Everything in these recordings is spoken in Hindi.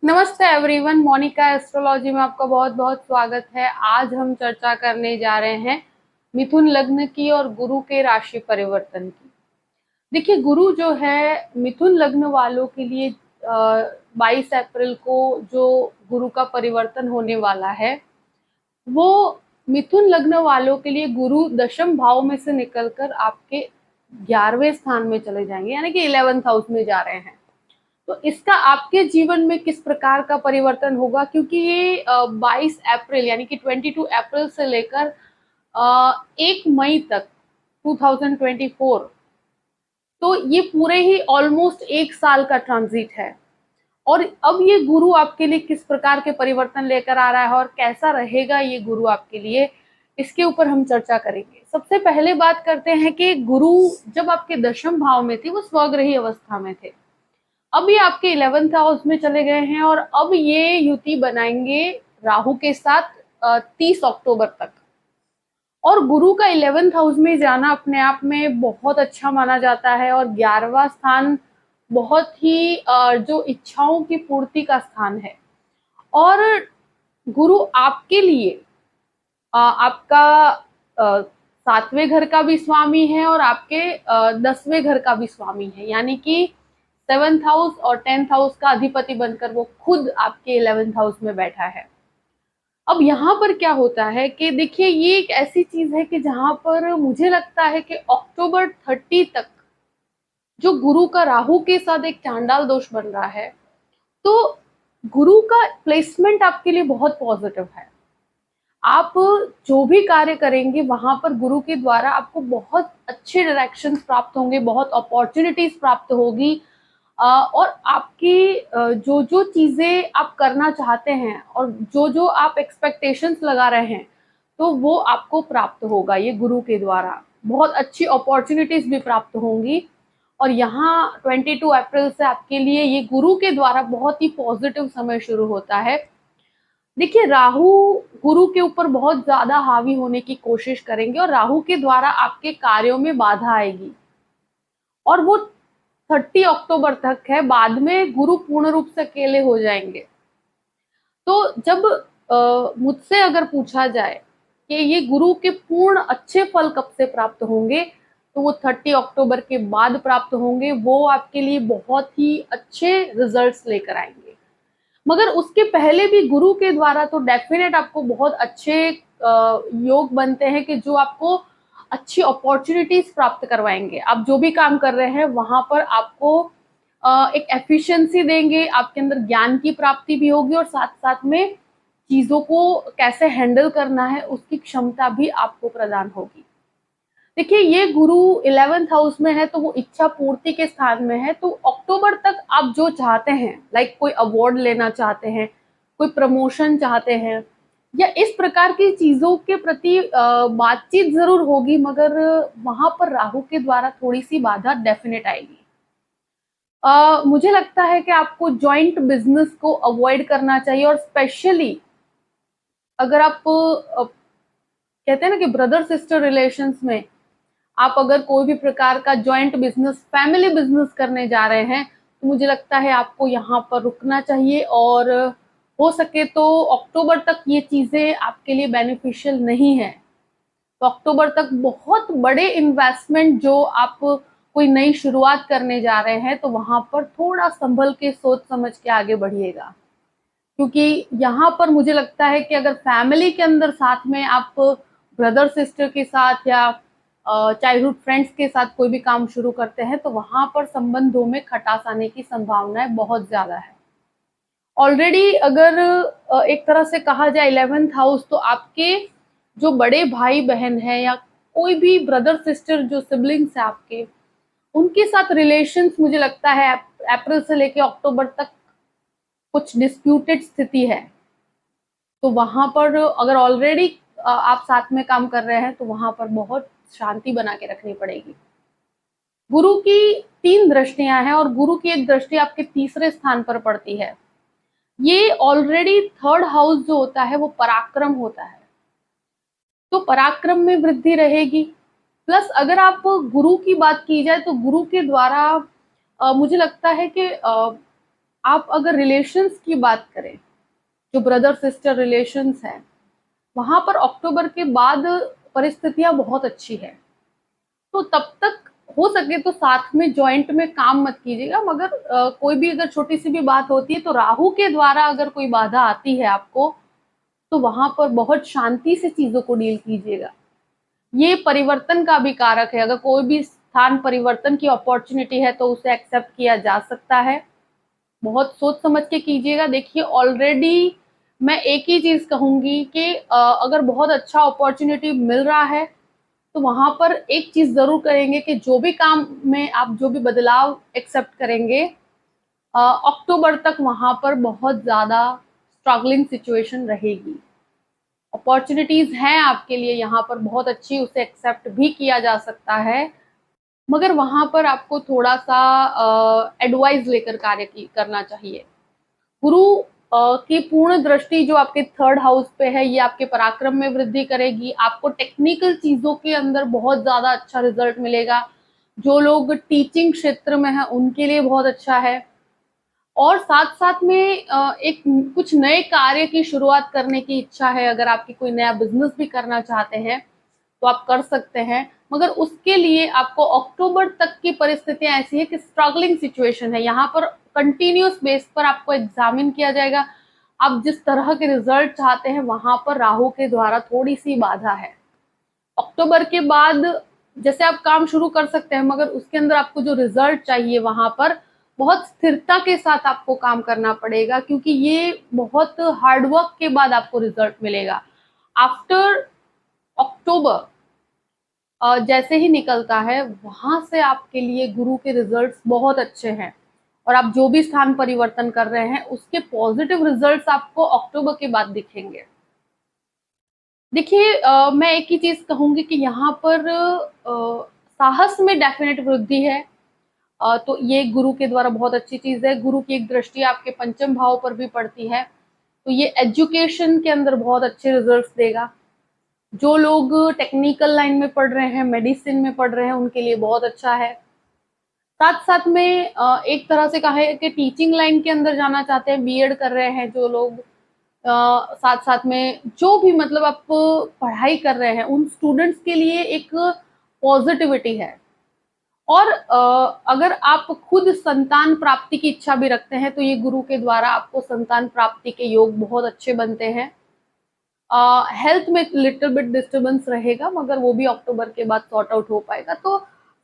नमस्ते एवरीवन, मोनिका एस्ट्रोलॉजी में आपका बहुत बहुत स्वागत है। आज हम चर्चा करने जा रहे हैं मिथुन लग्न की और गुरु के राशि परिवर्तन की। देखिए, गुरु जो है मिथुन लग्न वालों के लिए 22 अप्रैल को जो गुरु का परिवर्तन होने वाला है, वो मिथुन लग्न वालों के लिए गुरु दशम भाव में से निकलकर आपके 11वें स्थान में चले जाएंगे, यानी कि 11th हाउस में जा रहे हैं। तो इसका आपके जीवन में किस प्रकार का परिवर्तन होगा, क्योंकि ये 22 अप्रैल यानी कि 22 अप्रैल से लेकर 1 मई तक 2024, तो ये पूरे ही ऑलमोस्ट 1 साल का ट्रांजिट है। और अब ये गुरु आपके लिए किस प्रकार के परिवर्तन लेकर आ रहा है और कैसा रहेगा ये गुरु आपके लिए, इसके ऊपर हम चर्चा करेंगे। सबसे पहले बात करते हैं कि गुरु जब आपके दशम भाव में थे वो स्वग्रही अवस्था में थे। अब ये आपके 11th हाउस में चले गए हैं और अब ये युति बनाएंगे राहु के साथ 30 अक्टूबर तक। और गुरु का 11th हाउस में जाना अपने आप में बहुत अच्छा माना जाता है और 11वां स्थान बहुत ही जो इच्छाओं की पूर्ति का स्थान है। और गुरु आपके लिए आपका 7वें घर का भी स्वामी है और आपके 10वें घर का भी स्वामी है, यानी कि 7th हाउस और 10th हाउस का अधिपति बनकर वो खुद आपके 11th हाउस में बैठा है। अब यहाँ पर क्या होता है कि देखिए, ये एक ऐसी चीज है कि जहां पर मुझे लगता है कि अक्टूबर 30 तक जो गुरु का राहु के साथ एक चांडाल दोष बन रहा है, तो गुरु का प्लेसमेंट आपके लिए बहुत पॉजिटिव है। आप जो भी कार्य करेंगे वहां पर गुरु के द्वारा आपको बहुत अच्छे डायरेक्शंस प्राप्त होंगे, बहुत अपॉर्चुनिटीज प्राप्त होगी। और आपकी जो जो चीजें आप करना चाहते हैं और जो जो आप एक्सपेक्टेशंस लगा रहे हैं, तो वो आपको प्राप्त होगा ये गुरु के द्वारा। बहुत अच्छी अपॉर्चुनिटीज भी प्राप्त होंगी। और यहाँ 22 अप्रैल से आपके लिए ये गुरु के द्वारा बहुत ही पॉजिटिव समय शुरू होता है। देखिए, राहु गुरु के ऊपर बहुत ज्यादा हावी होने की कोशिश करेंगे और राहु के द्वारा आपके कार्यों में बाधा आएगी। और वो 30 अक्टूबर तक है, बाद में गुरु पूर्ण रूप से अकेले हो जाएंगे। तो जब मुझसे अगर पूछा जाए कि ये गुरु के पूर्ण अच्छे फल कब से प्राप्त होंगे, तो वो 30 अक्टूबर के बाद प्राप्त होंगे। वो आपके लिए बहुत ही अच्छे रिजल्ट्स लेकर आएंगे। मगर उसके पहले भी गुरु के द्वारा तो डेफिनेट आपको बहुत अच्छे योग बनते हैं कि जो आपको अच्छी अपॉर्चुनिटीज प्राप्त करवाएंगे। आप जो भी काम कर रहे हैं वहां पर आपको एक एफिशिएंसी देंगे, आपके अंदर ज्ञान की प्राप्ति भी होगी और साथ साथ में चीजों को कैसे हैंडल करना है उसकी क्षमता भी आपको प्रदान होगी। देखिए, ये गुरु 11th हाउस में है तो वो इच्छा पूर्ति के स्थान में है। तो अक्टूबर तक आप जो चाहते हैं, लाइक कोई अवार्ड लेना चाहते हैं, कोई प्रमोशन चाहते हैं, या इस प्रकार की चीजों के प्रति बातचीत जरूर होगी, मगर वहां पर राहु के द्वारा थोड़ी सी बाधा डेफिनेट आएगी। मुझे लगता है कि आपको जॉइंट बिजनेस को अवॉइड करना चाहिए। और स्पेशली अगर आप कहते हैं ना कि ब्रदर सिस्टर रिलेशंस में आप अगर कोई भी प्रकार का जॉइंट बिजनेस, फैमिली बिजनेस करने जा रहे हैं, तो मुझे लगता है आपको यहाँ पर रुकना चाहिए। और हो सके तो अक्टूबर तक ये चीजें आपके लिए बेनिफिशियल नहीं है। तो अक्टूबर तक बहुत बड़े इन्वेस्टमेंट जो आप कोई नई शुरुआत करने जा रहे हैं, तो वहां पर थोड़ा संभल के सोच समझ के आगे बढ़िएगा। क्योंकि यहाँ पर मुझे लगता है कि अगर फैमिली के अंदर साथ में आप ब्रदर सिस्टर के साथ या चाइल्डहुड फ्रेंड्स के साथ कोई भी काम शुरू करते हैं, तो वहां पर संबंधों में खटास आने की संभावनाएं बहुत ज्यादा है। ऑलरेडी अगर एक तरह से कहा जाए 11th हाउस, तो आपके जो बड़े भाई बहन है या कोई भी ब्रदर सिस्टर जो सिबलिंग्स है आपके, उनके साथ रिलेशंस मुझे लगता है अप्रैल से लेके अक्टूबर तक कुछ डिस्प्यूटेड स्थिति है। तो वहां पर अगर ऑलरेडी आप साथ में काम कर रहे हैं, तो वहां पर बहुत शांति बना के रखनी पड़ेगी। गुरु की 3 दृष्टियां हैं और गुरु की एक दृष्टि आपके तीसरे स्थान पर पड़ती है। ये ऑलरेडी 3rd हाउस जो होता है वो पराक्रम होता है, तो पराक्रम में वृद्धि रहेगी। प्लस अगर आप गुरु की बात की जाए, तो गुरु के द्वारा मुझे लगता है कि आप अगर रिलेशंस की बात करें, जो ब्रदर सिस्टर रिलेशंस हैं, वहां पर अक्टूबर के बाद परिस्थितियां बहुत अच्छी है। तो तब तक हो सके तो साथ में जॉइंट में काम मत कीजिएगा, मगर कोई भी अगर छोटी सी भी बात होती है तो राहु के द्वारा अगर कोई बाधा आती है आपको, तो वहां पर बहुत शांति से चीजों को डील कीजिएगा। ये परिवर्तन का भी कारक है, अगर कोई भी स्थान परिवर्तन की अपॉर्चुनिटी है तो उसे एक्सेप्ट किया जा सकता है। बहुत सोच समझ के कीजिएगा। देखिए ऑलरेडी मैं एक ही चीज कहूंगी कि अगर बहुत अच्छा अपॉर्चुनिटी मिल रहा है तो वहां पर एक चीज जरूर करेंगे कि जो भी काम में आप जो भी बदलाव एक्सेप्ट करेंगे, अक्टूबर तक वहां पर बहुत ज्यादा स्ट्रगलिंग सिचुएशन रहेगी। अपॉर्चुनिटीज हैं आपके लिए यहाँ पर बहुत अच्छी, उसे एक्सेप्ट भी किया जा सकता है, मगर वहां पर आपको थोड़ा सा एडवाइस लेकर कार्य करना चाहिए। गुरु की पूर्ण दृष्टि जो आपके थर्ड हाउस पे है, ये आपके पराक्रम में वृद्धि करेगी। आपको टेक्निकल चीजों के अंदर बहुत ज्यादा अच्छा रिजल्ट मिलेगा। जो लोग टीचिंग क्षेत्र में हैं उनके लिए बहुत अच्छा है। और साथ साथ में एक कुछ नए कार्य की शुरुआत करने की इच्छा है, अगर आपकी कोई नया बिजनेस भी करना चाहते हैं तो आप कर सकते हैं, मगर उसके लिए आपको अक्टूबर तक की परिस्थितियां ऐसी है कि स्ट्रगलिंग सिचुएशन है। यहाँ पर कंटिन्यूस बेस पर आपको एग्जामिन किया जाएगा। आप जिस तरह के रिजल्ट चाहते हैं वहां पर राहु के द्वारा थोड़ी सी बाधा है। अक्टूबर के बाद जैसे आप काम शुरू कर सकते हैं, मगर उसके अंदर आपको जो रिजल्ट चाहिए वहां पर बहुत स्थिरता के साथ आपको काम करना पड़ेगा, क्योंकि ये बहुत हार्डवर्क के बाद आपको रिजल्ट मिलेगा। आफ्टर अक्टूबर जैसे ही निकलता है वहां से आपके लिए गुरु के रिजल्ट्स बहुत अच्छे हैं, और आप जो भी स्थान परिवर्तन कर रहे हैं उसके पॉजिटिव रिजल्ट्स आपको अक्टूबर के बाद दिखेंगे। देखिए मैं एक ही चीज कहूंगी कि यहाँ पर साहस में डेफिनेट वृद्धि है। तो ये गुरु के द्वारा बहुत अच्छी चीज है। गुरु की एक दृष्टि आपके पंचम भाव पर भी पड़ती है, तो ये एजुकेशन के अंदर बहुत अच्छे रिजल्ट्स देगा। जो लोग टेक्निकल लाइन में पढ़ रहे हैं, मेडिसिन में पढ़ रहे हैं, उनके लिए बहुत अच्छा है। साथ साथ में एक तरह से कहा है कि टीचिंग लाइन के अंदर जाना चाहते हैं, बीएड कर रहे हैं जो लोग, साथ साथ में जो भी मतलब आप पढ़ाई कर रहे हैं उन स्टूडेंट्स के लिए एक पॉजिटिविटी है। और अगर आप खुद संतान प्राप्ति की इच्छा भी रखते हैं तो ये गुरु के द्वारा आपको संतान प्राप्ति के योग बहुत अच्छे बनते हैं। हेल्थ में लिटिल बिट डिस्टर्बेंस रहेगा, मगर वो भी अक्टूबर के बाद सॉर्ट आउट हो पाएगा। तो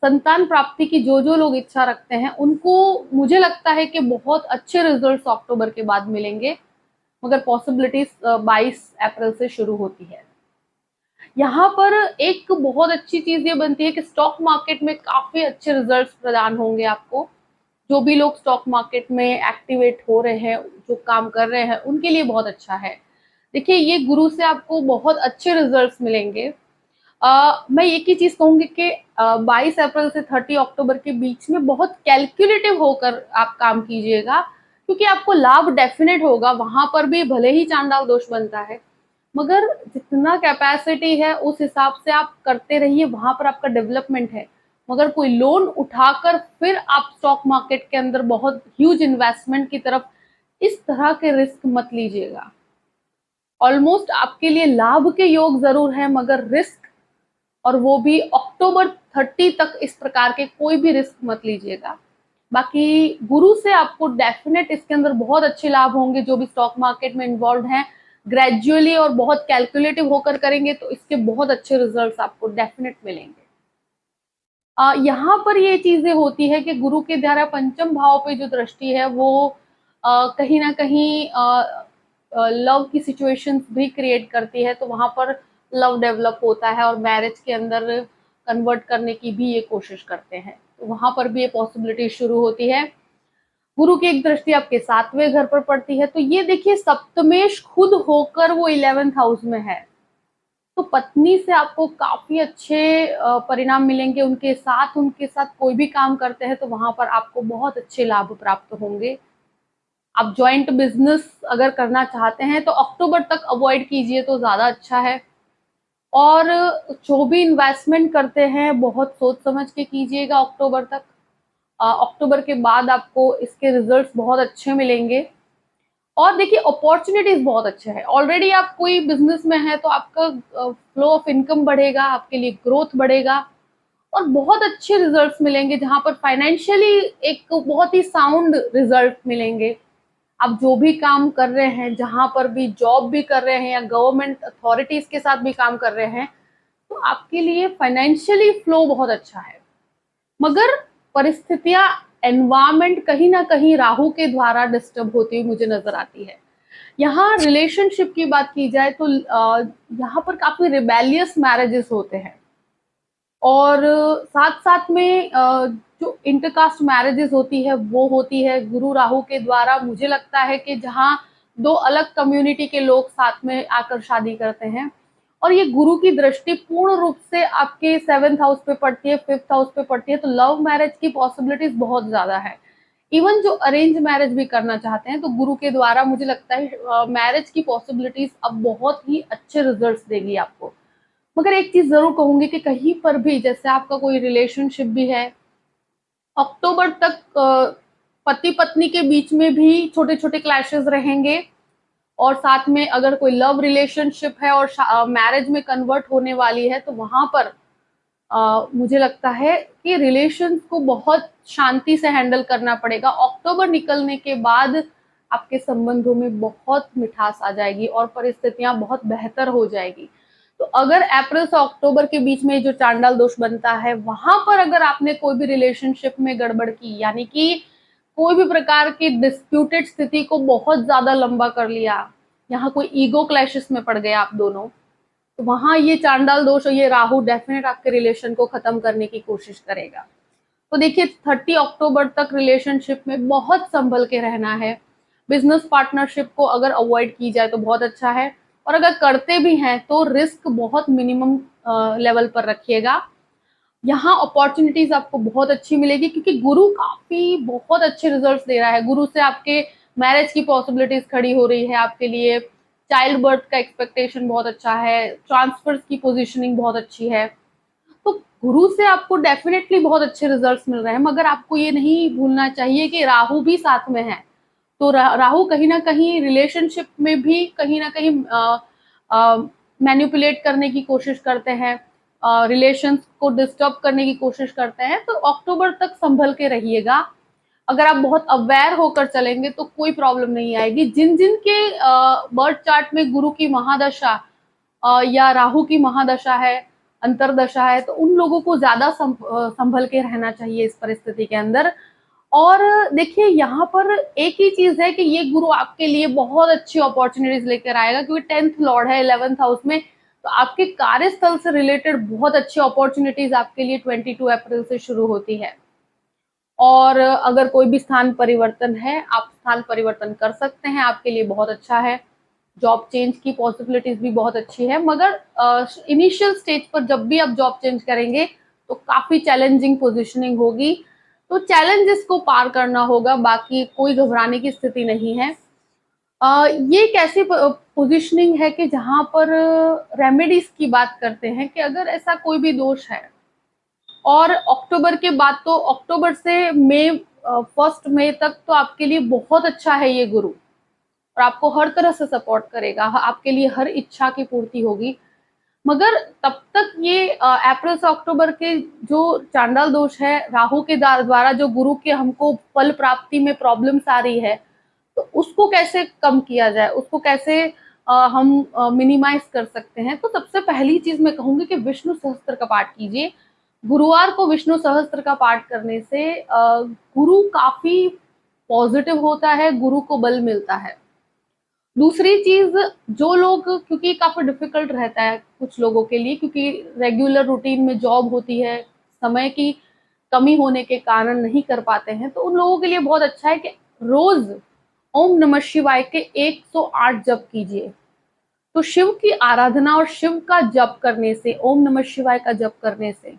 संतान प्राप्ति की जो जो लोग इच्छा रखते हैं उनको मुझे लगता है कि बहुत अच्छे रिजल्ट्स अक्टूबर के बाद मिलेंगे, मगर पॉसिबिलिटीज 22 अप्रैल से शुरू होती है। यहाँ पर एक बहुत अच्छी चीज ये बनती है कि स्टॉक मार्केट में काफी अच्छे रिजल्ट्स प्रदान होंगे आपको। जो भी लोग स्टॉक मार्केट में एक्टिवेट हो रहे हैं, जो काम कर रहे हैं, उनके लिए बहुत अच्छा है। देखिए ये गुरु से आपको बहुत अच्छे रिजल्ट्स मिलेंगे। मैं एक ही चीज कहूंगी कि 22 अप्रैल से 30 अक्टूबर के बीच में बहुत कैलकुलेटिव होकर आप काम कीजिएगा, क्योंकि आपको लाभ डेफिनेट होगा। वहां पर भी भले ही चांडाल दोष बनता है, मगर जितना कैपेसिटी है उस हिसाब से आप करते रहिए, वहां पर आपका डेवलपमेंट है। मगर कोई लोन उठाकर फिर आप स्टॉक मार्केट के अंदर बहुत ह्यूज इन्वेस्टमेंट की तरफ इस तरह के रिस्क मत लीजिएगा। ऑलमोस्ट आपके लिए लाभ के योग जरूर है, मगर रिस्क, और वो भी अक्टूबर 30 तक इस प्रकार के कोई भी रिस्क मत लीजिएगा। बाकी गुरु से आपको डेफिनेट इसके अंदर बहुत अच्छे लाभ होंगे। जो भी स्टॉक मार्केट में इन्वॉल्व हैं, ग्रेजुअली और बहुत कैलकुलेटिव होकर करेंगे तो इसके बहुत अच्छे रिजल्ट्स आपको डेफिनेट मिलेंगे। यहाँ पर ये चीजें होती है कि गुरु के द्वारा पंचम भाव पे जो दृष्टि है वो कहीं ना कहीं लव की सिचुएशंस भी क्रिएट करती है, तो वहां पर लव डेवलप होता है और मैरिज के अंदर कन्वर्ट करने की भी ये कोशिश करते हैं, तो वहां पर भी ये पॉसिबिलिटी शुरू होती है। गुरु की एक दृष्टि आपके 7वें घर पर पड़ती है, तो ये देखिए सप्तमेश खुद होकर वो 11th हाउस में है, तो पत्नी से आपको काफी अच्छे परिणाम मिलेंगे। उनके साथ कोई भी काम करते हैं तो वहां पर आपको बहुत अच्छे लाभ प्राप्त होंगे। आप ज्वाइंट बिजनेस अगर करना चाहते हैं तो अक्टूबर तक अवॉइड कीजिए तो ज्यादा अच्छा है। और जो भी इन्वेस्टमेंट करते हैं बहुत सोच समझ के कीजिएगा अक्टूबर तक। अक्टूबर के बाद आपको इसके रिजल्ट्स बहुत अच्छे मिलेंगे। और देखिए अपॉर्चुनिटीज बहुत अच्छे हैं। ऑलरेडी आप कोई बिजनेस में है तो आपका फ्लो ऑफ इनकम बढ़ेगा, आपके लिए ग्रोथ बढ़ेगा और बहुत अच्छे रिजल्ट्स मिलेंगे, जहां पर फाइनेंशियली एक बहुत ही साउंड रिजल्ट मिलेंगे। आप जो भी काम कर रहे हैं, जहां पर भी जॉब भी कर रहे हैं या गवर्नमेंट अथॉरिटीज के साथ भी काम कर रहे हैं, तो आपके लिए फाइनेंशियली फ्लो बहुत अच्छा है। मगर परिस्थितियां, एनवायरमेंट कहीं ना कहीं राहु के द्वारा डिस्टर्ब होती हुई मुझे नजर आती है। यहाँ रिलेशनशिप की बात की जाए तो यहाँ पर काफी रिबेलियस मैरिजेस होते हैं और साथ साथ में जो इंटरकास्ट मैरिजेस होती है वो होती है गुरु राहु के द्वारा। मुझे लगता है कि जहाँ दो अलग कम्युनिटी के लोग साथ में आकर शादी करते हैं और ये गुरु की दृष्टि पूर्ण रूप से आपके 7th हाउस पे पड़ती है, 5th हाउस पे पड़ती है, तो लव मैरिज की पॉसिबिलिटीज बहुत ज्यादा है। इवन जो अरेंज मैरिज भी करना चाहते हैं तो गुरु के द्वारा मुझे लगता है मैरिज की पॉसिबिलिटीज अब बहुत ही अच्छे रिजल्ट्स देगी आपको। मगर एक चीज जरूर कहूंगी कि कहीं पर भी जैसे आपका कोई रिलेशनशिप भी है, अक्टूबर तक पति पत्नी के बीच में भी छोटे छोटे क्लैशेस रहेंगे और साथ में अगर कोई लव रिलेशनशिप है और मैरिज में कन्वर्ट होने वाली है तो वहां पर मुझे लगता है कि रिलेशंस को बहुत शांति से हैंडल करना पड़ेगा। अक्टूबर निकलने के बाद आपके संबंधों में बहुत मिठास आ जाएगी और परिस्थितियां बहुत बेहतर हो जाएगी। तो अगर अप्रैल से अक्टूबर के बीच में जो चांडाल दोष बनता है, वहां पर अगर आपने कोई भी रिलेशनशिप में गड़बड़ की, यानी कि कोई भी प्रकार की डिस्प्यूटेड स्थिति को बहुत ज्यादा लंबा कर लिया, यहाँ कोई ईगो क्लैशेस में पड़ गए आप दोनों, तो वहां ये चांडाल दोष और ये राहु डेफिनेट आपके रिलेशन को खत्म करने की कोशिश करेगा। तो देखिए 30 अक्टूबर तक रिलेशनशिप में बहुत संभल के रहना है। बिजनेस पार्टनरशिप को अगर अवॉइड की जाए तो बहुत अच्छा है और अगर करते भी हैं तो रिस्क बहुत मिनिमम लेवल पर रखिएगा। यहाँ अपॉर्चुनिटीज आपको बहुत अच्छी मिलेगी क्योंकि गुरु काफी बहुत अच्छे रिजल्ट्स दे रहा है। गुरु से आपके मैरिज की पॉसिबिलिटीज खड़ी हो रही है आपके लिए, चाइल्ड बर्थ का एक्सपेक्टेशन बहुत अच्छा है, ट्रांसफर की पोजिशनिंग बहुत अच्छी है। तो गुरु से आपको डेफिनेटली बहुत अच्छे रिजल्ट्स मिल रहे हैं। मगर आपको ये नहीं भूलना चाहिए कि राहु भी साथ में है, तो राहु कहीं ना कहीं रिलेशनशिप में भी कहीं ना कहीं मैनिपुलेट करने की कोशिश करते हैं, रिलेशंस को डिस्टर्ब करने की कोशिश करते हैं। तो अक्टूबर तक संभल के रहिएगा। अगर आप बहुत अवेयर होकर चलेंगे तो कोई प्रॉब्लम नहीं आएगी। जिन जिन के बर्थ चार्ट में गुरु की महादशा या राहु की महादशा है, अंतरदशा है, तो उन लोगों को ज्यादा संभल के रहना चाहिए इस परिस्थिति के अंदर। और देखिए यहाँ पर एक ही चीज है कि ये गुरु आपके लिए बहुत अच्छी अपॉर्चुनिटीज लेकर आएगा क्योंकि 10th लॉर्ड है 11th हाउस में, तो आपके कार्यस्थल से रिलेटेड बहुत अच्छी अपॉर्चुनिटीज आपके लिए 22 अप्रैल से शुरू होती है। और अगर कोई भी स्थान परिवर्तन है, आप स्थान परिवर्तन कर सकते हैं, आपके लिए बहुत अच्छा है। जॉब चेंज की पॉसिबिलिटीज भी बहुत अच्छी है। मगर इनिशियल स्टेज पर जब भी आप जॉब चेंज करेंगे तो काफी चैलेंजिंग पोजीशनिंग होगी, तो चैलेंजेस को पार करना होगा, बाकी कोई घबराने की स्थिति नहीं है। ये एक ऐसी पोजीशनिंग है कि जहां पर रेमेडीज की बात करते हैं कि अगर ऐसा कोई भी दोष है, और अक्टूबर के बाद तो अक्टूबर से मई 1 मई तक तो आपके लिए बहुत अच्छा है ये गुरु, और आपको हर तरह से सपोर्ट करेगा, आपके लिए हर इच्छा की पूर्ति होगी। मगर तब तक ये अप्रैल से अक्टूबर के जो चांडाल दोष है राहु के द्वारा जो गुरु के हमको फल प्राप्ति में प्रॉब्लम्स आ रही है, तो उसको कैसे कम किया जाए, उसको कैसे हम मिनिमाइज कर सकते हैं। तो सबसे पहली चीज मैं कहूंगी कि विष्णु सहस्त्र का पाठ कीजिए। गुरुवार को विष्णु सहस्त्र का पाठ करने से गुरु काफी पॉजिटिव होता है, गुरु को बल मिलता है। दूसरी चीज, जो लोग, क्योंकि काफी डिफिकल्ट रहता है कुछ लोगों के लिए क्योंकि रेगुलर रूटीन में जॉब होती है, समय की कमी होने के कारण नहीं कर पाते हैं, तो उन लोगों के लिए बहुत अच्छा है कि रोज ओम नमः शिवाय के 108 जप कीजिए। तो शिव की आराधना और शिव का जप करने से, ओम नमः शिवाय का जप करने से,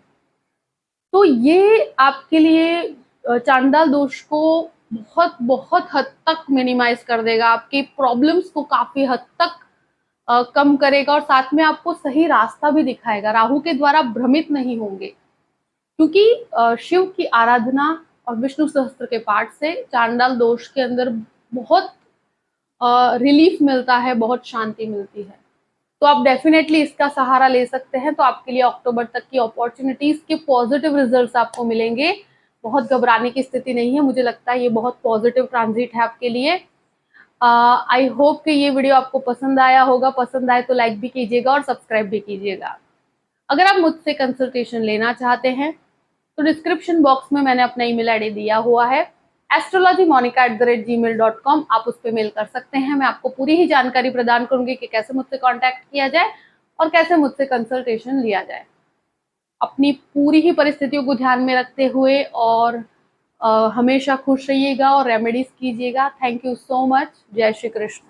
तो ये आपके लिए चांडाल दोष को बहुत बहुत हद तक मिनिमाइज कर देगा, आपकी प्रॉब्लम्स को काफी हद तक कम करेगा और साथ में आपको सही रास्ता भी दिखाएगा। राहु के द्वारा भ्रमित नहीं होंगे क्योंकि शिव की आराधना और विष्णु सहस्त्र के पाठ से चांडाल दोष के अंदर बहुत रिलीफ मिलता है, बहुत शांति मिलती है। तो आप डेफिनेटली इसका सहारा ले सकते हैं। तो आपके लिए अक्टूबर तक की अपॉर्चुनिटीज के पॉजिटिव रिजल्ट्स आपको मिलेंगे। बहुत घबराने की स्थिति नहीं है, मुझे लगता है ये बहुत पॉजिटिव ट्रांजिट है आपके लिए। आई होप कि ये वीडियो आपको पसंद आया होगा। पसंद आए तो लाइक भी कीजिएगा और सब्सक्राइब भी कीजिएगा। अगर आप मुझसे कंसल्टेशन लेना चाहते हैं तो डिस्क्रिप्शन बॉक्स में मैंने अपना ईमेल आईडी दिया हुआ है, astrologymonica@gmail.com। आप उस पर मेल कर सकते हैं। मैं आपको पूरी ही जानकारी प्रदान करूंगी कि कैसे मुझसे कांटेक्ट किया जाए और कैसे मुझसे कंसल्टेशन लिया जाए। अपनी पूरी ही परिस्थितियों को ध्यान में रखते हुए और हमेशा खुश रहिएगा और रेमेडीज कीजिएगा। Thank you so much. जय श्री कृष्ण।